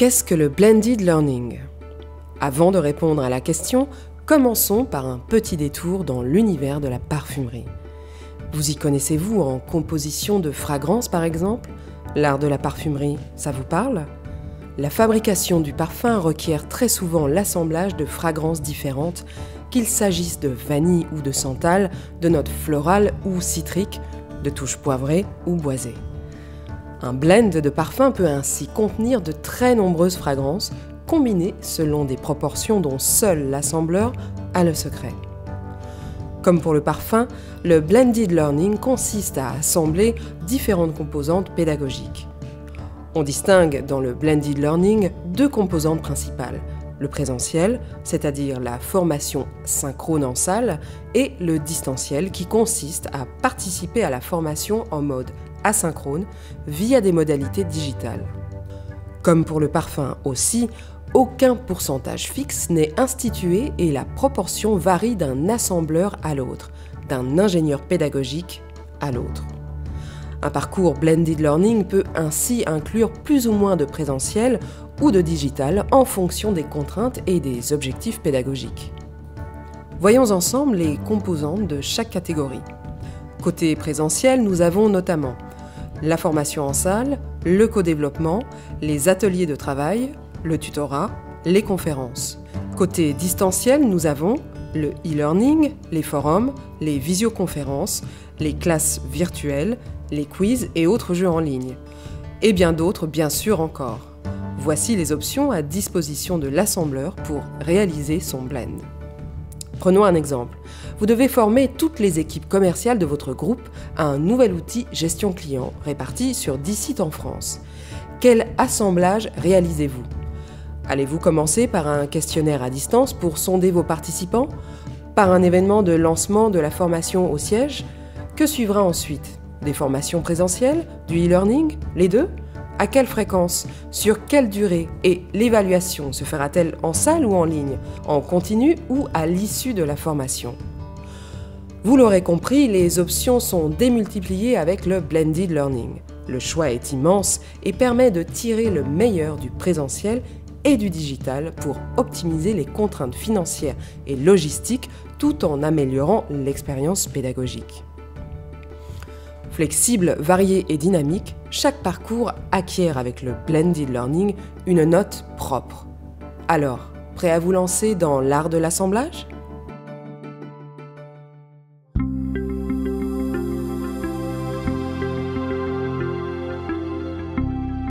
Qu'est-ce que le blended learning? Avant de répondre à la question, commençons par un petit détour dans l'univers de la parfumerie. Vous y connaissez-vous en composition de fragrances par exemple? L'art de la parfumerie, ça vous parle? La fabrication du parfum requiert très souvent l'assemblage de fragrances différentes, qu'il s'agisse de vanille ou de santal, de notes florales ou citriques, de touches poivrées ou boisées. Un blend de parfum peut ainsi contenir de très nombreuses fragrances, combinées selon des proportions dont seul l'assembleur a le secret. Comme pour le parfum, le blended learning consiste à assembler différentes composantes pédagogiques. On distingue dans le blended learning deux composantes principales, le présentiel, c'est-à-dire la formation synchrone en salle, et le distanciel qui consiste à participer à la formation en mode asynchrone via des modalités digitales. Comme pour le parfum aussi, aucun pourcentage fixe n'est institué et la proportion varie d'un assembleur à l'autre, d'un ingénieur pédagogique à l'autre. Un parcours blended learning peut ainsi inclure plus ou moins de présentiel ou de digital en fonction des contraintes et des objectifs pédagogiques. Voyons ensemble les composantes de chaque catégorie. Côté présentiel, nous avons notamment la formation en salle, le co-développement, les ateliers de travail, le tutorat, les conférences. Côté distanciel, nous avons le e-learning, les forums, les visioconférences, les classes virtuelles, les quiz et autres jeux en ligne. Et bien d'autres, bien sûr encore. Voici les options à disposition de l'assembleur pour réaliser son blend. Prenons un exemple. Vous devez former toutes les équipes commerciales de votre groupe à un nouvel outil gestion client réparti sur 10 sites en France. Quel assemblage réalisez-vous? Allez-vous commencer par un questionnaire à distance pour sonder vos participants? Par un événement de lancement de la formation au siège? Que suivra ensuite? Des formations présentielles? Du e-learning? Les deux? À quelle fréquence? Sur quelle durée? Et l'évaluation se fera-t-elle en salle ou en ligne? En continu ou à l'issue de la formation? Vous l'aurez compris, les options sont démultipliées avec le blended learning. Le choix est immense et permet de tirer le meilleur du présentiel et du digital pour optimiser les contraintes financières et logistiques tout en améliorant l'expérience pédagogique. Flexible, varié et dynamique, chaque parcours acquiert avec le blended learning une note propre. Alors, prêt à vous lancer dans l'art de l'assemblage ?